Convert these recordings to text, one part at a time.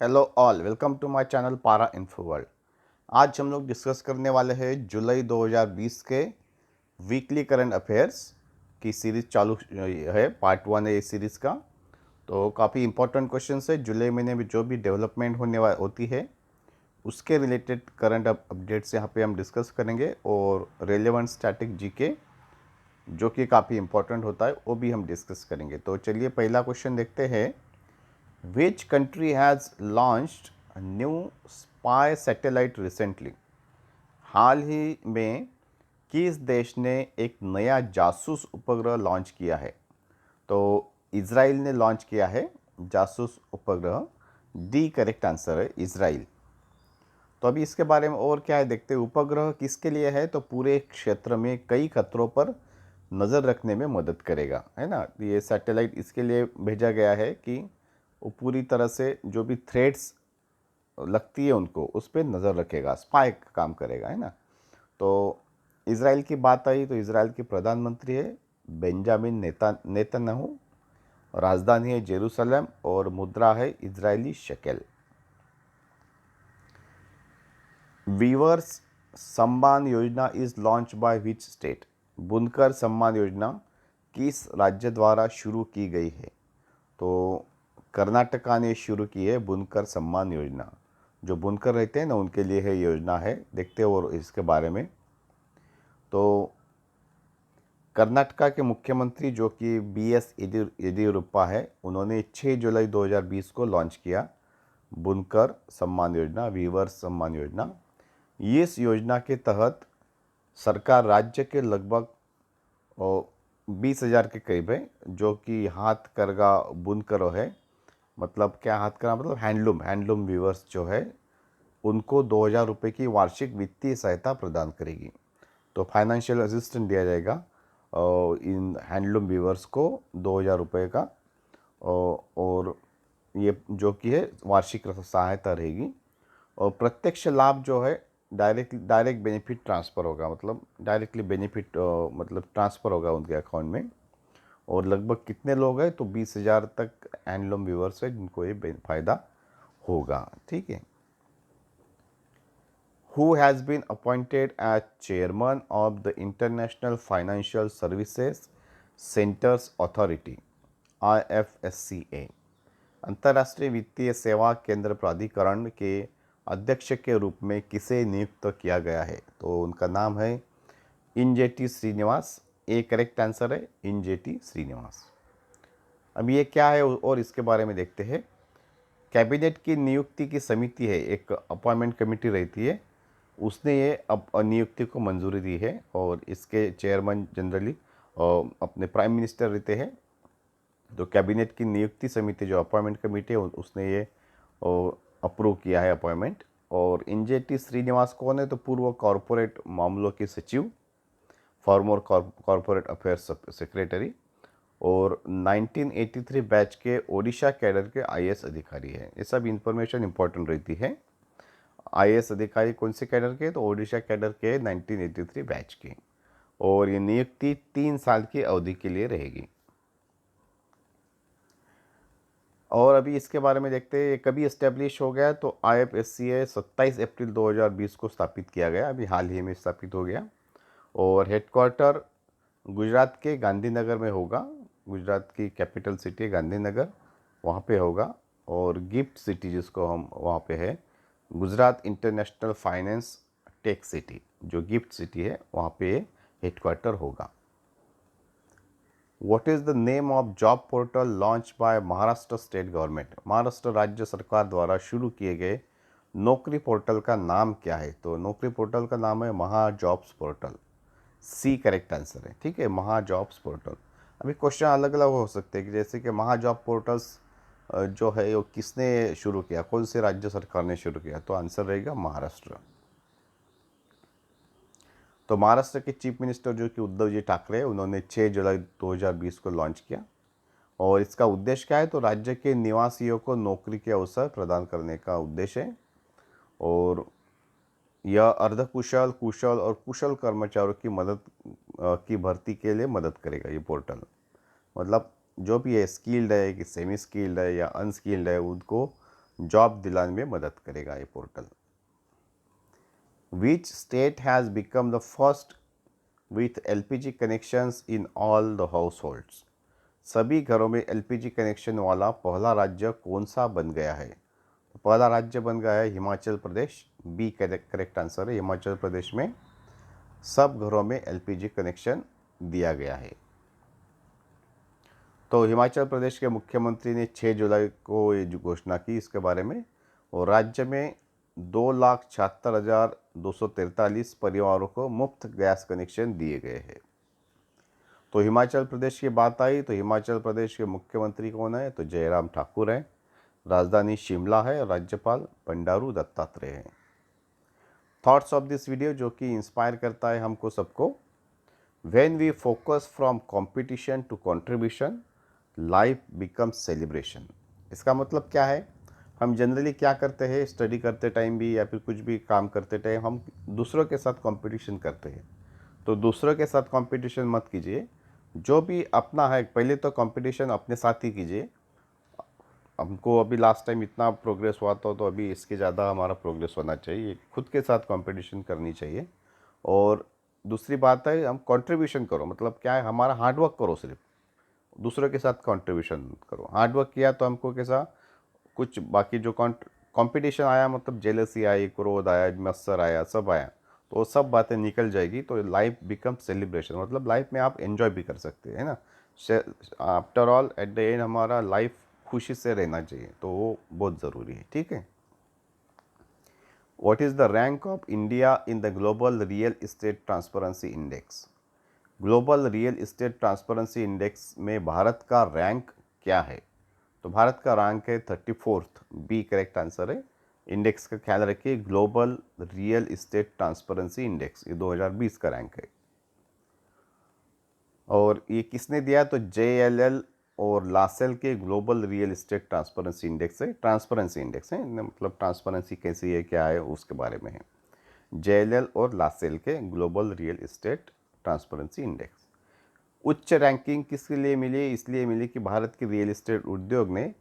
Hello all, welcome to my channel para info world. आज हम लोग डिस्कस करने वाले हैं जुलाई 2020 के वीकली करंट अफेयर्स की सीरीज़ चालू है। पार्ट 1 है इस सीरीज़ का। तो काफ़ी इंपॉर्टेंट क्वेश्चंस है। जुलाई महीने में जो भी डेवलपमेंट होती है उसके रिलेटेड करंट अपडेट्स यहाँ पे हम डिस्कस करेंगे, और रेलेवेंट स्टैटिक जीके जो कि काफ़ी इंपॉर्टेंट होता है वो भी हम डिस्कस करेंगे। तो चलिए पहला क्वेश्चन देखते हैं। Which country has launched a new spy satellite recently? हाल ही में किस देश ने एक नया जासूस उपग्रह लॉन्च किया है? तो इज़राइल ने लॉन्च किया है जासूस उपग्रह। डी करेक्ट आंसर है, इज़राइल। तो अभी इसके बारे में और क्या है देखते हैं। उपग्रह किसके लिए है? तो पूरे क्षेत्र में कई खतरों पर नज़र रखने में मदद करेगा, है ना। ये सैटेलाइट इसके लिए भेजा गया है कि वो पूरी तरह से जो भी थ्रेड्स लगती है उनको उस पर नज़र रखेगा, स्पाई का काम करेगा, है ना। तो इज़राइल की बात आई तो इज़राइल के प्रधानमंत्री है बेंजामिन नेतन्याहू, राजधानी है जेरूसलम और मुद्रा है Israeli shekel. Viewers Samman Yojana is launch by which state? बुनकर सम्मान योजना किस राज्य द्वारा शुरू की गई है? तो कर्नाटका ने शुरू की है बुनकर सम्मान योजना। जो बुनकर रहते हैं ना उनके लिए है योजना है। देखते हैं और इसके बारे में। तो कर्नाटका के मुख्यमंत्री जो कि BS येदियुरप्पा है, उन्होंने 6 जुलाई 2020 को लॉन्च किया बुनकर सम्मान योजना, वीवर्स सम्मान योजना। इस योजना के तहत सरकार राज्य के लगभग 20,000 के करीब है जो कि हाथ करगा बुनकरों है। मतलब क्या हाथ करना, मतलब हैंडलूम वीवर्स जो है उनको 2,000 रुपये की वार्षिक वित्तीय सहायता प्रदान करेगी। तो फाइनेंशियल असिस्टेंस दिया जाएगा इन हैंडलूम वीवर्स को 2,000 रुपये का। और ये जो कि है वार्षिक सहायता रहेगी। और प्रत्यक्ष लाभ जो है डायरेक्ट बेनिफिट ट्रांसफ़र होगा, मतलब डायरेक्टली बेनिफिट मतलब ट्रांसफ़र होगा उनके अकाउंट में। और लगभग कितने लोग हैं? तो 20,000 तक हैंडलूम व्यूवर्स है जिनको ये फ़ायदा होगा। ठीक है। Who has been appointed as chairman of the International Financial Services Centers Authority IFSCA? अंतर्राष्ट्रीय वित्तीय सेवा केंद्र प्राधिकरण के अध्यक्ष के रूप में किसे नियुक्त किया गया है? तो उनका नाम है Injeti Srinivas. A correct answer है, इंजेटी श्रीनिवास। अब ये क्या है और इसके बारे में देखते हैं। कैबिनेट की नियुक्ति की समिति है, एक अपॉइंटमेंट कमेटी रहती है, उसने ये नियुक्ति को मंजूरी दी है। और इसके चेयरमैन जनरली अपने प्राइम मिनिस्टर रहते हैं। तो कैबिनेट की नियुक्ति समिति जो अपॉइंटमेंट कमेटी है उसने ये अप्रूव किया है अपॉइंटमेंट। और इंजेटी श्रीनिवास कौन है? तो पूर्व कॉरपोरेट मामलों के सचिव, फॉर्मर कॉरपोरेट अफेयर्स सेक्रेटरी, और 1983 बैच के ओडिशा कैडर के IAS अधिकारी हैं। ये सब इंफॉर्मेशन इंपॉर्टेंट रहती है। IAS अधिकारी कौन से कैडर के? तो ओडिशा कैडर के 1983 बैच के। और ये नियुक्ति 3 साल की अवधि के लिए रहेगी। और अभी इसके बारे में देखते हैं कभी इस्टेब्लिश हो गया। तो IFSCA 27 अप्रैल 2020 को स्थापित किया गया, अभी हाल ही में स्थापित हो गया। और हेडक्वार्टर गुजरात के गांधीनगर में होगा। गुजरात की कैपिटल सिटी गांधीनगर, वहाँ पे होगा। और गिफ्ट सिटी जिसको हम वहाँ पे है, Gujarat international finance tech city, जो गिफ्ट सिटी है वहाँ पे हेडक्वार्टर होगा। What is the name of job portal launched by Maharashtra state government? Maharashtra राज्य सरकार द्वारा शुरू किए गए नौकरी पोर्टल का नाम क्या है? तो नौकरी पोर्टल का नाम है Maha jobs portal. C correct answer है। ठीक है, महा जॉब्स पोर्टल। अभी क्वेश्चन अलग अलग हो सकते हैं कि जैसे कि महा जॉब पोर्टल्स जो है वो किसने शुरू किया, कौन से राज्य सरकार ने शुरू किया? तो आंसर रहेगा महाराष्ट्र। तो महाराष्ट्र के चीफ मिनिस्टर जो कि उद्धव जी ठाकरे, उन्होंने 6 जुलाई 2020 को लॉन्च किया। और इसका उद्देश्य क्या है? तो राज्य के निवासियों को नौकरी के अवसर प्रदान करने का उद्देश्य है। और यह अर्धकुशल, कुशल और कुशल कर्मचारियों की की भर्ती के लिए मदद करेगा ये पोर्टल। मतलब जो भी है, स्किल्ड है कि सेमी स्किल्ड है या अनस्किल्ड है, उनको जॉब दिलाने में मदद करेगा ये portal. Which state has become the first with LPG connections in all the house holds. सभी घरों में एलपीजी कनेक्शन वाला पहला राज्य कौन सा बन गया है? तो पहला राज्य बन गया है Himachal Pradesh. B correct answer है। हिमाचल प्रदेश में सब घरों में एलपीजी कनेक्शन दिया गया है। तो हिमाचल प्रदेश के मुख्यमंत्री ने 6 जुलाई को ये जो घोषणा की इसके बारे में, और राज्य में 2,76,243 परिवारों को मुफ्त गैस कनेक्शन दिए गए हैं। तो हिमाचल प्रदेश की बात आई तो हिमाचल प्रदेश के मुख्यमंत्री कौन है? तो जयराम ठाकुर हैं। राजधानी शिमला है। राज्यपाल बंडारू दत्तात्रेय हैं। थॉट्स ऑफ दिस वीडियो जो कि इंस्पायर करता है हमको सबको। When we focus from competition to contribution, life becomes celebration. इसका मतलब क्या है? हम जनरली क्या करते हैं, स्टडी करते टाइम भी या फिर कुछ भी काम करते टाइम हम दूसरों के साथ कंपटीशन करते हैं। तो दूसरों के साथ कंपटीशन मत कीजिए। जो भी अपना है पहले तो कंपटीशन अपने साथ ही कीजिए। हमको अभी लास्ट टाइम इतना प्रोग्रेस हुआ था तो अभी इसके ज़्यादा हमारा प्रोग्रेस होना चाहिए। खुद के साथ कंपटीशन करनी चाहिए। और दूसरी बात है हम कंट्रीब्यूशन करो, मतलब क्या है, हमारा हार्डवर्क करो, सिर्फ दूसरों के साथ कंट्रीब्यूशन करो। हार्डवर्क किया तो हमको कैसा कुछ बाकी जो कंपटीशन आया, मतलब जेलसी आई, क्रोध आया, मत्सर आया, सब आया, तो वो सब बातें निकल जाएगी। तो लाइफ बिकम सेलिब्रेशन, मतलब लाइफ में आप एंजॉय भी कर सकते हैं, है ना। After all at the end हमारा लाइफ खुशी से रहना चाहिए, तो वो बहुत ज़रूरी है। ठीक है। What is the rank of India in the global real estate transparency index? Global real estate transparency index में भारत का रैंक क्या है? तो भारत का रैंक है 34th। बी करेक्ट आंसर है। इंडेक्स का ख्याल रखिए, global real estate transparency index, ये 2020 का रैंक है। और ये किसने दिया? तो JLL और लासेल के global real estate transparency index है। ट्रांसपेरेंसी इंडेक्स है, मतलब ट्रांसपेरेंसी कैसी है, क्या है, उसके बारे में है। JLL और लासेल के global real estate transparency index. उच्च रैंकिंग किसके लिए मिली? इसलिए मिली कि भारत के रियल इस्टेट उद्योग ने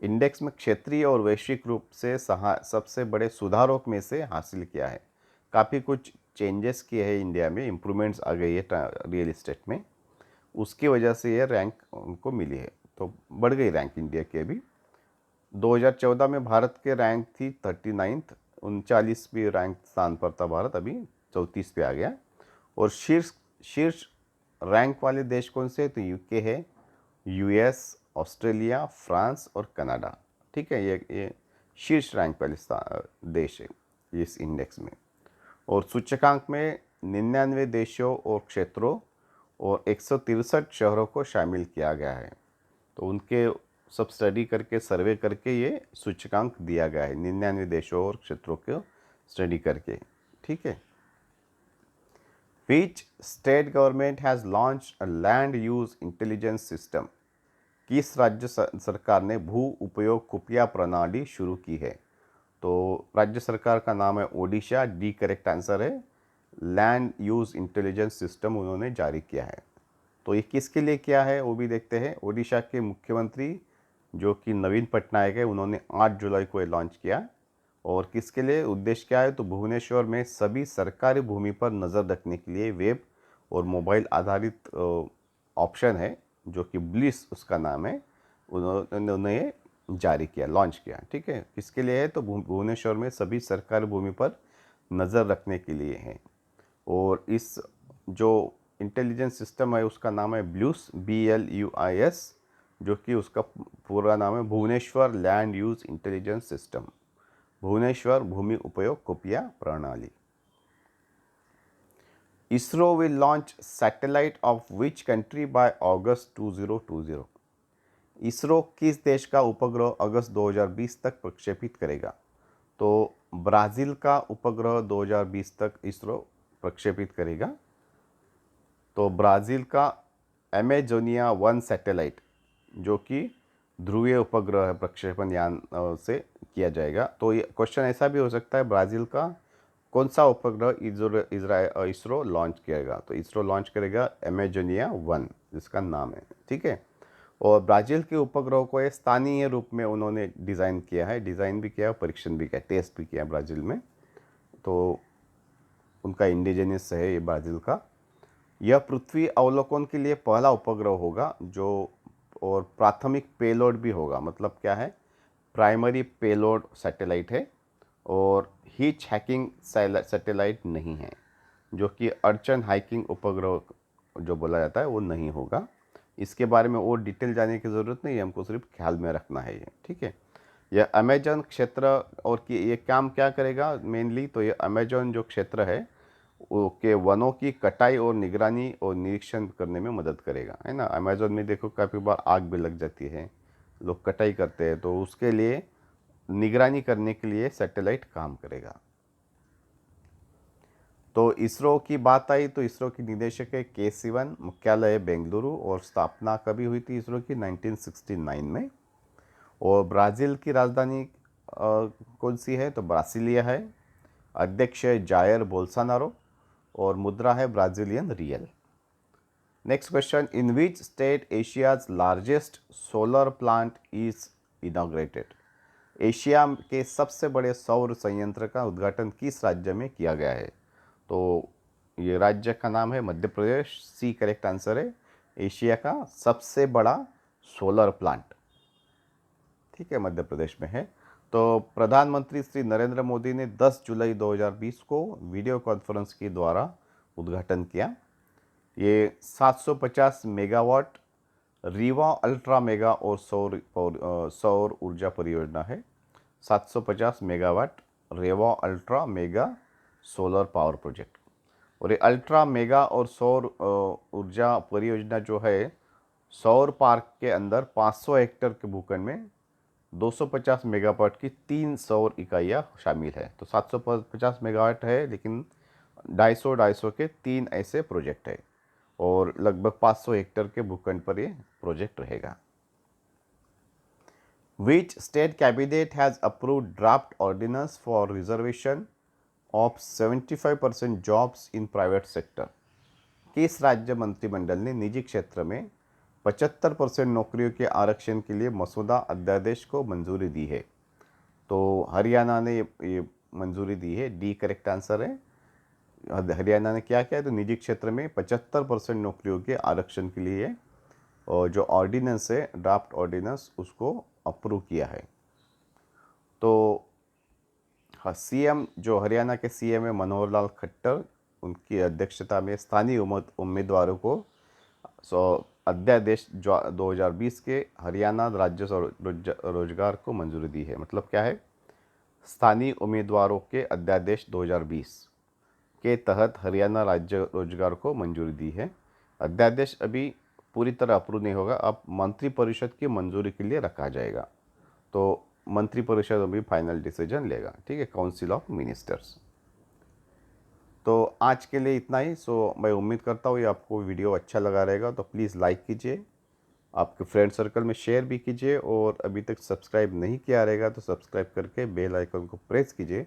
इंडेक्स में क्षेत्रीय और वैश्विक रूप से सबसे बड़े सुधारों में से हासिल किया है। काफ़ी कुछ चेंजेस किए हैं इंडिया में, इम्प्रूवमेंट्स आ गई है रियल इस्टेट में, उसकी वजह से ये रैंक उनको मिली है। तो बढ़ गई रैंक इंडिया की। अभी 2014 में भारत के रैंक थी 39th, 39वीं रैंक स्थान पर था भारत, अभी 34 पे आ गया। और शीर्ष शीर्ष रैंक वाले देश कौन से? तो यूके है, यूएस, ऑस्ट्रेलिया, फ्रांस और कनाडा। ठीक है, ये शीर्ष रैंक वाले देश है इस इंडेक्स में। और सूचकांक में 99 देशों और क्षेत्रों और 163 शहरों को शामिल किया गया है। तो उनके सब स्टडी करके, सर्वे करके ये सूचकांक दिया गया है, 99 देशों और क्षेत्रों को स्टडी करके। ठीक है। Which state government has launched a land use intelligence system? किस राज्य सरकार ने भू उपयोग खुफिया प्रणाली शुरू की है? तो राज्य सरकार का नाम है ओडिशा। डी करेक्ट आंसर है। लैंड यूज इंटेलिजेंस सिस्टम उन्होंने जारी किया है। तो ये किसके लिए किया है वो भी देखते हैं। ओडिशा के मुख्यमंत्री जो कि नवीन पटनायक है, उन्होंने 8 जुलाई को ये लॉन्च किया। और किसके लिए, उद्देश्य क्या है? तो भुवनेश्वर में सभी सरकारी भूमि पर नज़र रखने के लिए वेब और मोबाइल आधारित ऑप्शन है जो कि ब्लिस उसका नाम है, उन्होंने ये जारी किया, लॉन्च किया। ठीक है। किसके लिए है? तो भुवनेश्वर में सभी सरकारी भूमि पर नज़र रखने के लिए है। और इस जो इंटेलिजेंस सिस्टम है उसका नाम है ब्लूस, BLUIS, जो कि उसका पूरा नाम है Bhuvaneshwar land use intelligence system, Bhuvaneshwar भूमि उपयोग खुफिया प्रणाली। ISRO will launch satellite of which country by August 2020? ISRO किस देश का उपग्रह अगस्त 2020 तक प्रक्षेपित करेगा? तो ब्राज़ील का उपग्रह 2020 तक इसरो प्रक्षेपित करेगा। तो ब्राज़ील का अमेजोनिया 1 सैटेलाइट जो कि ध्रुवीय उपग्रह प्रक्षेपण यान से किया जाएगा। तो ये क्वेश्चन ऐसा भी हो सकता है, ब्राज़ील का कौन सा उपग्रह इसरो लॉन्च करेगा? तो इसरो लॉन्च करेगा अमेजोनिया 1 जिसका नाम है। ठीक है। और ब्राज़ील के उपग्रह को एक स्थानीय रूप में उन्होंने डिज़ाइन किया है, डिज़ाइन भी किया है, परीक्षण भी किया, टेस्ट भी किया ब्राज़ील में। तो उनका इंडिजिनस है ये ब्राज़ील का। यह पृथ्वी अवलोकन के लिए पहला उपग्रह होगा जो, और प्राथमिक पेलोड भी होगा। मतलब क्या है, प्राइमरी पेलोड सैटेलाइट है और हीच हैकिंग सैटेलाइट नहीं है, जो कि अर्चन हाइकिंग उपग्रह जो बोला जाता है वो नहीं होगा। इसके बारे में और डिटेल जाने की ज़रूरत नहीं है, हमको सिर्फ ख्याल में रखना है ये, ठीक है। यह अमेजन क्षेत्र, और कि ये काम क्या करेगा मेनली, तो ये अमेजन जो क्षेत्र है वो के वनों की कटाई और निगरानी और निरीक्षण करने में मदद करेगा, है ना। अमेजन में देखो काफ़ी बार आग भी लग जाती है, लोग कटाई करते हैं, तो उसके लिए निगरानी करने के लिए सैटेलाइट काम करेगा। तो इसरो की बात आई तो इसरो की निदेशक है के सिवन, मुख्यालय है बेंगलुरु, और स्थापना कभी हुई थी इसरो की 1969 में। और ब्राज़ील की राजधानी कौन सी है, तो ब्रासिलिया है। अध्यक्ष है जायर बोल्सोनारो और मुद्रा है Brazilian real. Next question, in which state Asia's largest solar plant is inaugurated. Asia के सबसे बड़े सौर संयंत्र का उद्घाटन किस राज्य में किया गया है, तो ये राज्य का नाम है मध्य प्रदेश। सी करेक्ट आंसर है, एशिया का सबसे बड़ा सोलर प्लांट, ठीक है, मध्य प्रदेश में है। तो प्रधानमंत्री श्री नरेंद्र मोदी ने 10 जुलाई 2020 को वीडियो कॉन्फ्रेंस के द्वारा उद्घाटन किया। ये 750 मेगावाट रीवा अल्ट्रा मेगा और सौर ऊर्जा परियोजना है। 750 megawatt Rewa ultra mega solar power project. और ये अल्ट्रा मेगा और सौर ऊर्जा परियोजना जो है, सौर पार्क के अंदर 500 हेक्टेयर के भूखंड में 250 मेगावाट की 3 सौर इकाइयाँ शामिल है। तो 750 मेगावाट है, लेकिन 250 के 3 ऐसे प्रोजेक्ट है, और लगभग 500 हेक्टेयर के भूखंड पर ये प्रोजेक्ट रहेगा। Which state cabinet has approved draft ordinance for reservation of 75% jobs in private sector? किस राज्य मंत्रिमंडल ने निजी क्षेत्र में 75% नौकरियों के आरक्षण के लिए मसौदा अध्यादेश को मंजूरी दी है? तो हरियाणा ने ये मंजूरी दी है, डी करेक्ट आंसर है। हरियाणा ने क्या किया है, तो निजी क्षेत्र में 75% नौकरियों के आरक्षण के लिए और जो ऑर्डिनेंस है, ड्राफ्ट ऑर्डिनेंस, उसको अप्रूव किया है। तो हाँ, सीएम जो हरियाणा के सीएम है मनोहर लाल खट्टर, उनकी अध्यक्षता में स्थानीय उम्मीदवारों को अध्यादेश 2020 के हरियाणा राज्य रोजगार को मंजूरी दी है। मतलब क्या है, स्थानीय उम्मीदवारों के अध्यादेश 2020 के तहत हरियाणा राज्य रोजगार को मंजूरी दी है। अध्यादेश अभी पूरी तरह अप्रूव नहीं होगा, अब मंत्रिपरिषद की मंजूरी के लिए रखा जाएगा। तो मंत्रिपरिषद अभी फाइनल डिसीजन लेगा, ठीक है, काउंसिल ऑफ मिनिस्टर्स। तो आज के लिए इतना ही। सो मैं उम्मीद करता हूँ ये आपको वीडियो अच्छा लगा रहेगा, तो प्लीज़ लाइक कीजिए, आपके फ्रेंड सर्कल में शेयर भी कीजिए, और अभी तक सब्सक्राइब नहीं किया रहेगा तो सब्सक्राइब करके बेल आइकन को प्रेस कीजिए,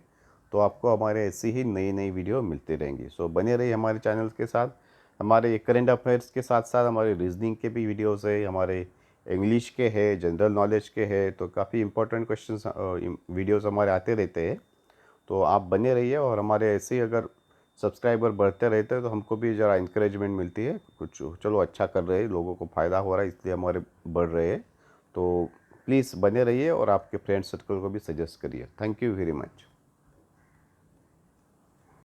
तो आपको हमारे ऐसी ही नई नई वीडियो मिलती रहेंगी। सो बने रहिए हमारे चैनल के साथ। हमारे करंट अफेयर्स के साथ साथ हमारे रीजनिंग के भी वीडियोस है, हमारे इंग्लिश के है, जनरल नॉलेज के है, तो काफ़ी इंपॉर्टेंट क्वेश्चंस वीडियोस हमारे आते रहते हैं। तो आप बने रहिए, और हमारे ऐसे ही अगर सब्सक्राइबर बढ़ते रहते हैं तो हमको भी ज़रा इंकरेजमेंट मिलती है, कुछ चलो अच्छा कर रहे हैं, लोगों को फ़ायदा हो रहा है, इसलिए हमारे बढ़ रहे हैं। तो प्लीज़ बने रहिए और आपके फ्रेंड सर्कल को भी सजेस्ट करिए। Thank you very much.